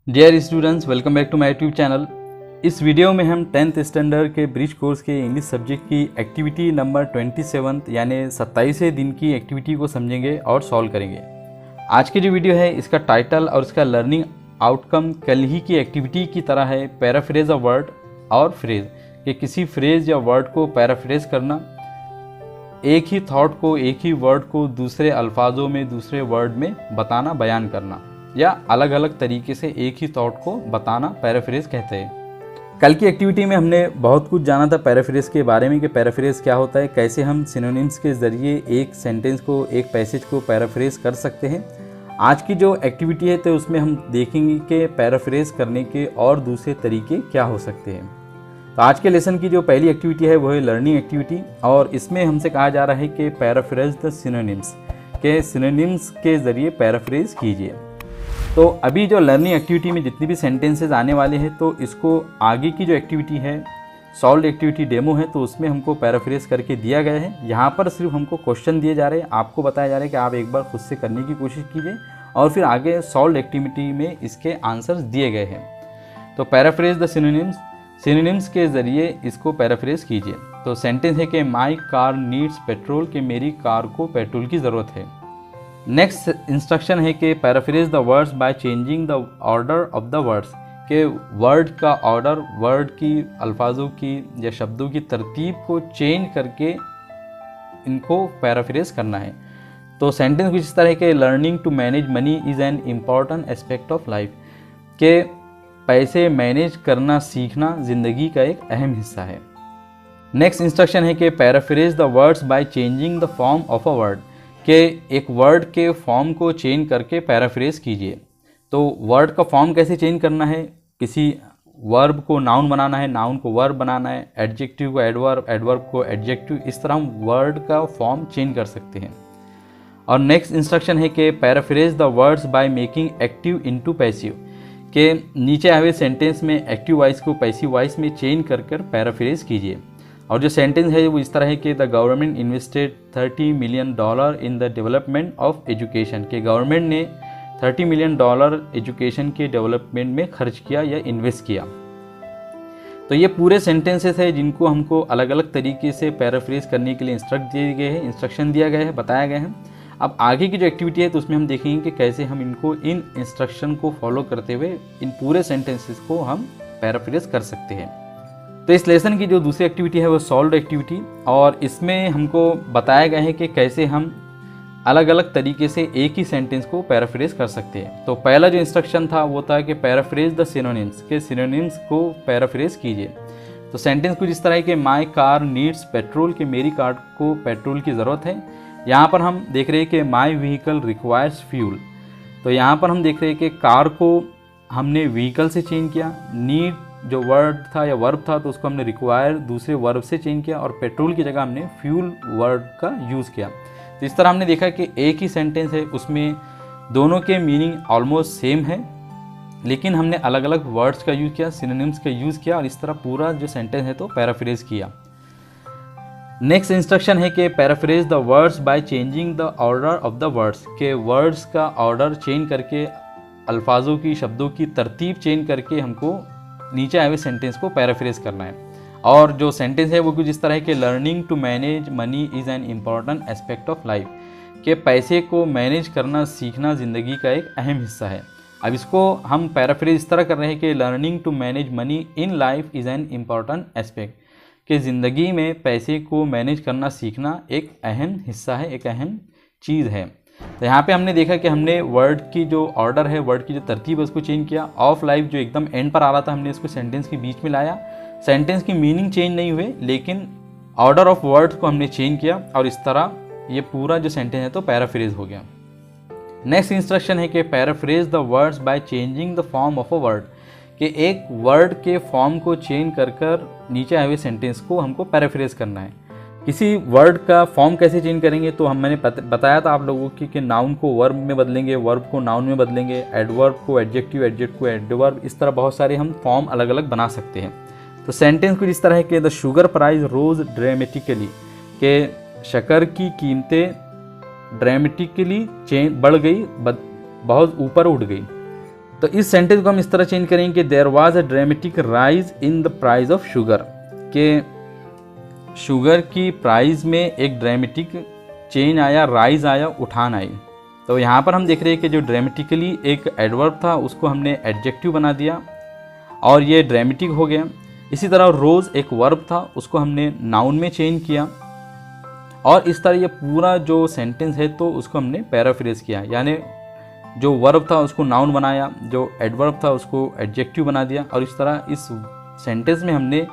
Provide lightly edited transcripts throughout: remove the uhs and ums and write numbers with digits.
Dear students, welcome back to my YouTube channel. इस video में हम 10th स्टैंडर्ड के ब्रिज कोर्स के इंग्लिश सब्जेक्ट की एक्टिविटी नंबर 27 यानी 27वें दिन की एक्टिविटी को समझेंगे और सॉल्व करेंगे। आज की जो वीडियो है इसका टाइटल और इसका लर्निंग आउटकम कल ही की एक्टिविटी की तरह है, पैराफ्रेज अ वर्ड और फ्रेज कि किसी फ्रेज या वर्ड को पैराफ्रेज करना, एक ही थॉट को, एक ही वर्ड को दूसरे अल्फाजों में, दूसरे वर्ड में बताना, बयान करना, या अलग अलग तरीके से एक ही थॉट को बताना पैराफ्रेज कहते हैं। कल की एक्टिविटी में हमने बहुत कुछ जाना था पैराफ्रेज के बारे में कि पैराफ्रेज क्या होता है, कैसे हम सिनोनिम्स के ज़रिए एक सेंटेंस को, एक पैसेज को पैराफ्रेज कर सकते हैं। आज की जो एक्टिविटी है तो उसमें हम देखेंगे कि पैराफ्रेज करने के और दूसरे तरीके क्या हो सकते हैं। तो आज के लेसन की जो पहली एक्टिविटी है वो है लर्निंग एक्टिविटी, और इसमें हमसे कहा जा रहा है कि पैराफ्रेज द सिनोनिम्स, के सिनोनिम्स के ज़रिए पैराफ्रेज कीजिए। तो अभी जो लर्निंग एक्टिविटी में जितनी भी सेंटेंसेस आने वाले हैं तो इसको आगे की जो एक्टिविटी है, सॉल्व एक्टिविटी डेमो है, तो उसमें हमको पैराफ्रेज करके दिया गया है। यहाँ पर सिर्फ हमको क्वेश्चन दिए जा रहे हैं, आपको बताया जा रहा है कि आप एक बार खुद से करने की कोशिश कीजिए और फिर आगे सॉल्व एक्टिविटी में इसके आंसर्स दिए गए हैं। तो पैराफ्रेज द सिनोनिम्स, सिनोनिम्स के ज़रिए इसको पैराफ्रेज कीजिए। तो सेंटेंस है कि माई कार नीड्स पेट्रोल, कि मेरी कार को पेट्रोल की ज़रूरत है। नेक्स्ट इंस्ट्रक्शन है कि paraphrase the words by changing the order of the words, के वर्ड का ऑर्डर, वर्ड की, अल्फाजों की या शब्दों की तरतीब को चेंज करके इनको पैराफ्रेज करना है। तो सेंटेंस कुछ इस तरह है कि learning to manage money is an important aspect of life, के पैसे मैनेज करना सीखना ज़िंदगी का एक अहम हिस्सा है। नेक्स्ट इंस्ट्रक्शन है कि paraphrase the words by changing the form of a word, के एक वर्ड के फॉर्म को चेंज करके पैराफ्रेज कीजिए। तो वर्ड का फॉर्म कैसे चेंज करना है, किसी वर्ब को नाउन बनाना है, नाउन को वर्ब बनाना है, एडजेक्टिव को एडवर्ब, एडवर्ब को एडजेक्टिव, इस तरह हम वर्ड का फॉर्म चेंज कर सकते हैं। और नेक्स्ट इंस्ट्रक्शन है कि paraphrase the words by making active into passive, के नीचे आए हुए सेंटेंस में एक्टिव वॉइस को पैसिव वॉइस में चेंज कर कर पैराफ्रेज कीजिए। और जो सेंटेंस है वो इस तरह है कि the government invested $30 million in the development of education, के गवर्नमेंट ने $30 मिलियन एजुकेशन के डेवलपमेंट में खर्च किया या इन्वेस्ट किया। तो ये पूरे सेंटेंसेस है जिनको हमको अलग अलग तरीके से पैराफ्रेज करने के लिए इंस्ट्रक्शन दिया गया है, बताया गया है। अब आगे की जो एक्टिविटी है तो उसमें हम देखेंगे कि कैसे हम इनको, इन इंस्ट्रक्शन को फॉलो करते हुए इन पूरे सेंटेंसेस को हम पैराफ्रेज कर सकते हैं। तो इस लेसन की जो दूसरी एक्टिविटी है वो सॉल्व एक्टिविटी, और इसमें हमको बताया गया है कि कैसे हम अलग अलग तरीके से एक ही सेंटेंस को पैराफ्रेज कर सकते हैं। तो पहला जो इंस्ट्रक्शन था वो था कि पैराफ्रेज द सिनोनिम्स, के सिनोनिम्स को पैराफ्रेज कीजिए। तो सेंटेंस कुछ इस तरह है कि माई कार नीड्स पेट्रोल, कि मेरी कार को पेट्रोल की ज़रूरत है। यहाँ पर हम देख रहे हैं कि माई व्हीकल रिक्वायर्स फ्यूल, तो यहाँ पर हम देख रहे हैं कि कार को हमने व्हीकल से चेंज किया, नीड जो वर्ड था या वर्ब था तो उसको हमने रिक्वायर दूसरे वर्ब से चेंज किया, और पेट्रोल की जगह हमने फ्यूल वर्ड का यूज़ किया। तो इस तरह हमने देखा कि एक ही सेंटेंस है, उसमें दोनों के मीनिंग ऑलमोस्ट सेम है, लेकिन हमने अलग अलग वर्ड्स का यूज़ किया, सिनोनिम्स का यूज़ किया, और इस तरह पूरा जो सेंटेंस है तो पैराफ्रेज किया। नेक्स्ट इंस्ट्रक्शन है कि paraphrase the words by changing the order of the words, के वर्ड्स का ऑर्डर चेंज करके, अल्फाजों की, शब्दों की तरतीब चेंज करके हमको नीचे आए हुए सेंटेंस को पैराफ्रेज करना है। और जो सेंटेंस है वो कुछ इस तरह है कि learning to manage money is an important aspect of life, के पैसे को मैनेज करना सीखना ज़िंदगी का एक अहम हिस्सा है। अब इसको हम पैराफ्रेज इस तरह कर रहे हैं कि learning to manage money in life is an important aspect, कि ज़िंदगी में पैसे को मैनेज करना सीखना एक अहम हिस्सा है, एक अहम चीज़ है। तो यहाँ पे हमने देखा कि हमने वर्ड की जो ऑर्डर है, वर्ड की जो तरतीब है उसको चेंज किया। ऑफ लाइफ जो एकदम एंड पर आ रहा था हमने इसको सेंटेंस के बीच में लाया। सेंटेंस की मीनिंग चेंज नहीं हुए, लेकिन ऑर्डर ऑफ वर्ड्स को हमने चेंज किया, और इस तरह ये पूरा जो सेंटेंस है तो पैराफ्रेज हो गया। नेक्स्ट इंस्ट्रक्शन है कि paraphrase the words by changing the form of a word, कि एक वर्ड के फॉर्म को चेंज कर कर नीचे आए हुए सेंटेंस को हमको पैराफ्रेज करना है। किसी वर्ड का फॉर्म कैसे चेंज करेंगे, तो मैंने बताया था आप लोगों की कि नाउन को वर्ब में बदलेंगे, वर्ब को नाउन में बदलेंगे, एडवर्ब को एडजेक्टिव, एडजेक्टिव को एडवर्ब, इस तरह बहुत सारे हम फॉर्म अलग अलग बना सकते हैं। तो सेंटेंस कुछ इस तरह है कि the sugar price rose dramatically, के शक्कर की कीमतें ड्रामेटिकली बढ़ गई, बहुत ऊपर उठ गई। तो इस सेंटेंस को हम इस तरह चेंज करेंगे कि there was a dramatic rise in the price of sugar, के शुगर की प्राइस में एक ड्रामेटिक चेंज आया, राइज आया, उठान आई। तो यहाँ पर हम देख रहे हैं कि जो ड्रामेटिकली एक एडवर्ब था उसको हमने एडजेक्टिव बना दिया और ये ड्रामेटिक हो गया। इसी तरह रोज़ एक वर्ब था उसको हमने नाउन में चेंज किया और इस तरह ये पूरा जो सेंटेंस है तो उसको हमने पैराफ्रेज किया, यानी जो वर्ब था उसको नाउन बनाया, जो एडवर्ब था उसको एडजेक्टिव बना दिया और इस तरह इस सेंटेंस में हमने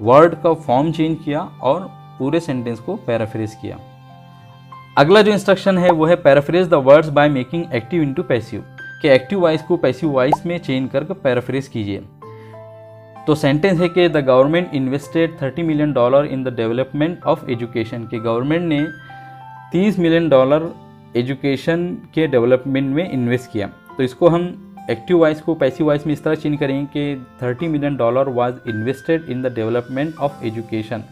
वर्ड का फॉर्म चेंज किया और पूरे सेंटेंस को पैराफ्रेज किया। अगला जो इंस्ट्रक्शन है वो है paraphrase the words by making active into passive, कि एक्टिव वॉइस को पैसिव वॉइस में चेंज करके पैराफ्रेज कीजिए। तो सेंटेंस है कि the government invested $30 million in the development of education, कि गवर्नमेंट ने $30 मिलियन एजुकेशन के डेवलपमेंट में इन्वेस्ट किया। तो इसको हम एक्टिव वॉइस को पैसिव वॉइस में इस तरह चेंज करेंगे कि $30 million was invested in the development of education,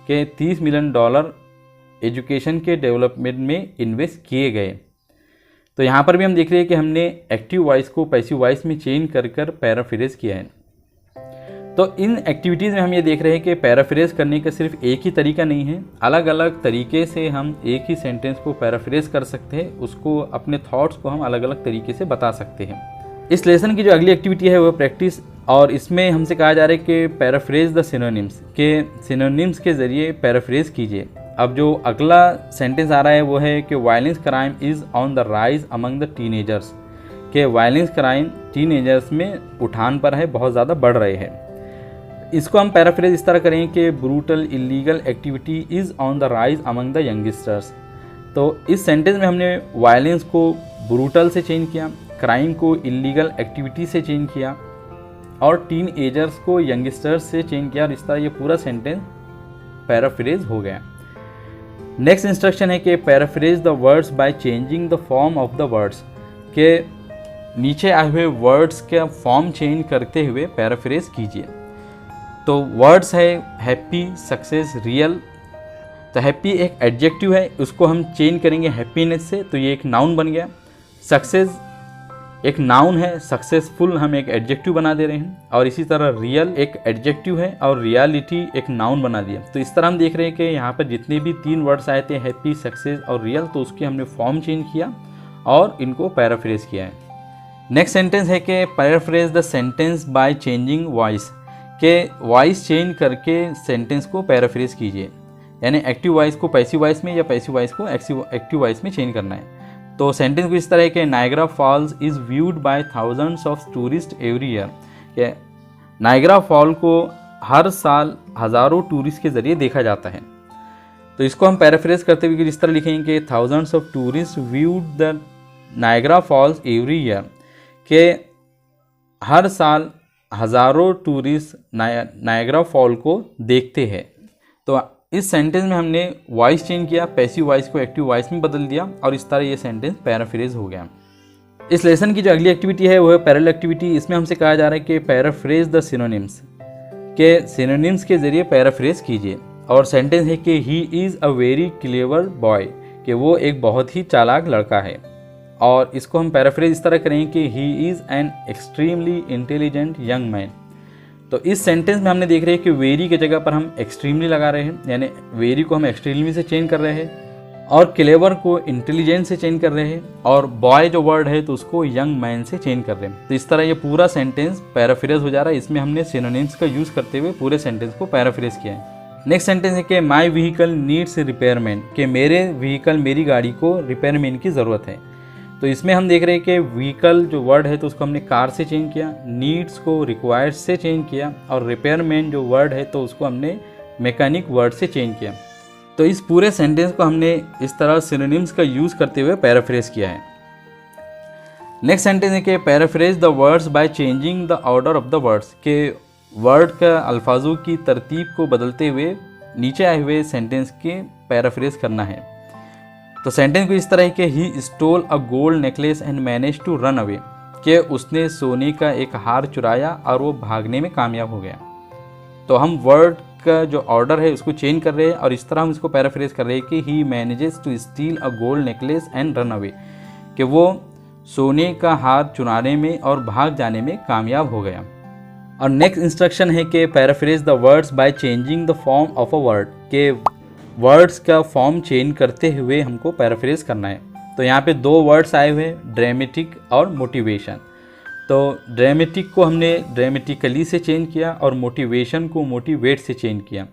के $30 मिलियन एजुकेशन के डेवलपमेंट में इन्वेस्ट किए गए। तो यहाँ पर भी हम देख रहे हैं कि हमने एक्टिव वॉइस को पैसिव वॉइस में चेंज कर पैराफ्रेज किया है। तो इन एक्टिविटीज़ में हम ये देख रहे हैं कि पैराफ्रेज करने का सिर्फ एक ही तरीका नहीं है, अलग अलग तरीके से हम एक ही सेंटेंस को पैराफ्रेज कर सकते हैं, उसको अपने थॉट्स को हम अलग अलग तरीके से बता सकते हैं। इस लेसन की जो अगली एक्टिविटी है वो प्रैक्टिस, और इसमें हमसे कहा जा रहा है कि पैराफ्रेज द सिनोनिम्स, के सिनोनिम्स के ज़रिए पैराफ्रेज कीजिए। अब जो अगला सेंटेंस आ रहा है वो है कि violence crime is on the rise among the teenagers, के वायलेंस क्राइम टीनेजर्स में उठान पर है, बहुत ज़्यादा बढ़ रहे हैं। इसको हम पैराफ्रेज इस तरह करें कि brutal illegal activity is on the rise among the youngsters. तो इस सेंटेंस में हमने वायलेंस को ब्रूटल से चेंज किया, क्राइम को इलीगल एक्टिविटी से चेंज किया और टीन एजर्स को यंगस्टर्स से चेंज किया और इस तरह ये पूरा सेंटेंस पैराफ्रेज हो गया। नेक्स्ट इंस्ट्रक्शन है कि paraphrase the words by changing the form of the words, के नीचे आए हुए वर्ड्स का फॉर्म चेंज करते हुए पैराफ्रेज कीजिए। तो वर्ड्स है हैप्पी, सक्सेस, रियल। तो हैप्पी एक एडजेक्टिव है, उसको हम चेंज करेंगे हैप्पीनेस से, तो ये एक नाउन बन गया। सक्सेस एक नाउन है, सक्सेसफुल हम एक एडजेक्टिव बना दे रहे हैं और इसी तरह रियल एक एडजेक्टिव है और रियलिटी एक नाउन बना दिया। तो इस तरह हम देख रहे हैं कि यहाँ पर जितने भी 3 वर्ड्स आए थे हैप्पी, सक्सेस और रियल, तो उसकी हमने फॉर्म चेंज किया और इनको पैराफ्रेज किया है। नेक्स्ट सेंटेंस है कि paraphrase the sentence by changing voice, के वॉइस चेंज करके सेंटेंस को पैराफ्रेज कीजिए, यानी एक्टिव वॉइस को पैसिव वॉइस में या पैसिव वॉइस को एक्टिव वॉइस में चेंज करना है। तो सेंटेंस को इस तरह है कि Niagara falls is viewed by thousands of tourist every year, कि नायग्रा फॉल को हर साल हज़ारों टूरिस्ट के ज़रिए देखा जाता है। तो इसको हम पैराफ्रेज करते हुए इस तरह लिखेंगे कि thousands of tourist viewed the Niagara false every year, के हर साल हज़ारों टूरिस्ट नायग्रा फॉल को देखते हैं। तो इस सेंटेंस में हमने वॉइस चेंज किया, पैसिव वॉइस को एक्टिव वॉइस में बदल दिया और इस तरह ये सेंटेंस पैराफ्रेज हो गया। इस लेसन की जो अगली एक्टिविटी है वो है पैरेलल एक्टिविटी। इसमें हमसे कहा जा रहा है कि पैराफ्रेज द सिनोनिम्स, के सिनोनिम्स के जरिए पैराफ्रेज कीजिए। और सेंटेंस है कि he is a very clever boy, कि वो एक बहुत ही चालाक लड़का है। और इसको हम पैराफ्रेज इस तरह करेंगे कि he is an extremely intelligent young man. तो इस सेंटेंस में हमने देख रहे हैं कि वेरी की जगह पर हम एक्सट्रीमली लगा रहे हैं, यानी वेरी को हम एक्सट्रीमली से चेंज कर रहे हैं और क्लेवर को इंटेलिजेंट से चेंज कर रहे हैं और बॉय जो वर्ड है तो उसको यंग मैन से चेंज कर रहे हैं। तो इस तरह ये पूरा सेंटेंस पैराफ्रेज हो जा रहा है। इसमें हमने सिनोनिम्स का यूज़ करते हुए पूरे सेंटेंस को पैराफ्रेज किया है। नेक्स्ट सेंटेंस है कि माई व्हीकल नीड्स रिपेयरमैन, कि मेरे व्हीकल मेरी गाड़ी को रिपेयरमैन की ज़रूरत है। तो इसमें हम देख रहे हैं कि व्हीकल जो वर्ड है तो उसको हमने कार से चेंज किया, नीड्स को रिक्वायर्ड से चेंज किया और रिपेयरमैन जो वर्ड है तो उसको हमने मैकेनिक वर्ड से चेंज किया। तो इस पूरे सेंटेंस को हमने इस तरह सिनोनिम्स का यूज़ करते हुए पैराफ्रेज किया है। नेक्स्ट सेंटेंस है कि paraphrase the words by changing the order of the words, के वर्ड का अल्फाजों की तरतीब को बदलते हुए नीचे आए हुए सेंटेंस के पैराफ्रेज करना है। तो सेंटेंस को इस तरह है कि he stole a gold necklace and manage to run away, कि उसने सोने का एक हार चुराया और वो भागने में कामयाब हो गया। तो हम वर्ड का जो ऑर्डर है उसको चेंज कर रहे हैं और इस तरह हम इसको पैराफ्रेज कर रहे हैं कि he manages to steal a gold necklace and run away, कि वो सोने का हार चुराने में और भाग जाने में कामयाब हो गया। और नेक्स्ट इंस्ट्रक्शन है कि paraphrase the words by changing the form of a word, के वर्ड्स का फॉर्म चेंज करते हुए हमको पैराफ्रेज करना है। तो यहाँ पे दो वर्ड्स आए हुए हैं, ड्रामेटिक और मोटिवेशन। तो ड्रामेटिक को हमने ड्रामेटिकली से चेंज किया और मोटिवेशन को मोटिवेट से चेंज किया।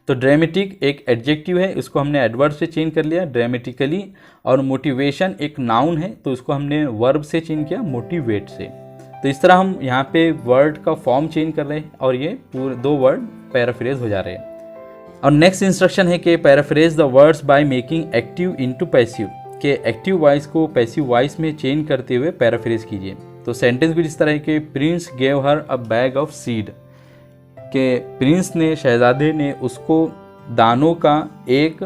तो ड्रामेटिक एक एडजेक्टिव है, इसको हमने एडवर्ब से चेंज कर लिया ड्रामेटिकली, और मोटिवेशन एक नाउन है तो इसको हमने वर्ब से चेंज किया मोटिवेट से। तो इस तरह हम यहाँ पे वर्ड का फॉर्म चेंज कर रहे हैं और ये पूरे दो वर्ड पैराफ्रेज हो जा रहे हैं। और नेक्स्ट इंस्ट्रक्शन है कि paraphrase the words by making active into passive, के एक्टिव वॉइस को पैसिव वॉइस में चेंज करते हुए पैराफ्रेज कीजिए। तो सेंटेंस कुछ इस तरह है कि Prince gave her a bag of seed, के प्रिंस ने, शहजादे ने उसको दानों का एक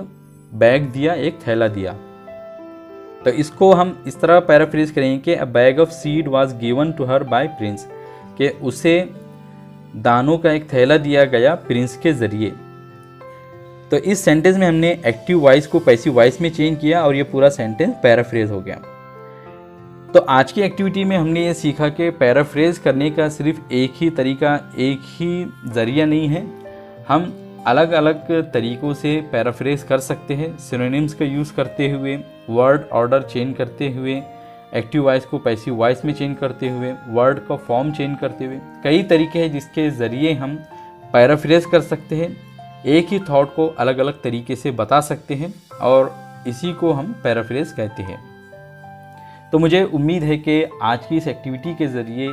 बैग दिया, एक थैला दिया। तो इसको हम इस तरह पैराफ्रेज करेंगे कि a bag of seed was given to her by prince, कि उसे दानों का एक थैला दिया गया प्रिंस के ज़रिए। तो इस सेंटेंस में हमने एक्टिव वॉइस को पैसिव वॉइस में चेंज किया और ये पूरा सेंटेंस पैराफ्रेज हो गया। तो आज की एक्टिविटी में हमने ये सीखा कि पैराफ्रेज करने का सिर्फ एक ही तरीका, एक ही ज़रिया नहीं है, हम अलग अलग तरीक़ों से पैराफ्रेज कर सकते हैं। सिनोनिम्स का यूज़ करते हुए, वर्ड ऑर्डर चेंज करते हुए, एक्टिव वॉइस को पैसिव वॉइस में चेंज करते हुए, वर्ड का फॉर्म चेंज करते हुए, कई तरीके हैं जिसके ज़रिए हम पैराफ्रेज कर सकते हैं। एक ही थॉट को अलग अलग तरीके से बता सकते हैं और इसी को हम पैराफ्रेज कहते हैं। तो मुझे उम्मीद है कि आज की इस एक्टिविटी के ज़रिए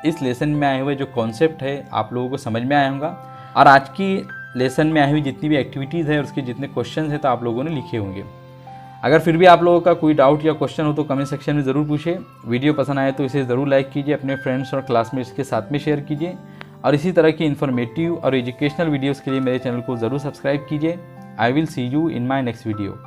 इस लेसन में आए हुए जो कॉन्सेप्ट है आप लोगों को समझ में आया होगा, और आज की लेसन में आई हुई जितनी भी एक्टिविटीज़ है उसके जितने क्वेश्चंस हैं तो आप लोगों ने लिखे होंगे। अगर फिर भी आप लोगों का कोई डाउट या क्वेश्चन हो तो कमेंट सेक्शन में ज़रूर पूछें। वीडियो पसंद आए तो इसे ज़रूर लाइक कीजिए, अपने फ्रेंड्स और क्लासमेट्स के साथ में शेयर कीजिए, और इसी तरह की इन्फॉर्मेटिव और एजुकेशनल वीडियोज़ के लिए मेरे चैनल को ज़रूर सब्सक्राइब कीजिए। I will see you in my next video.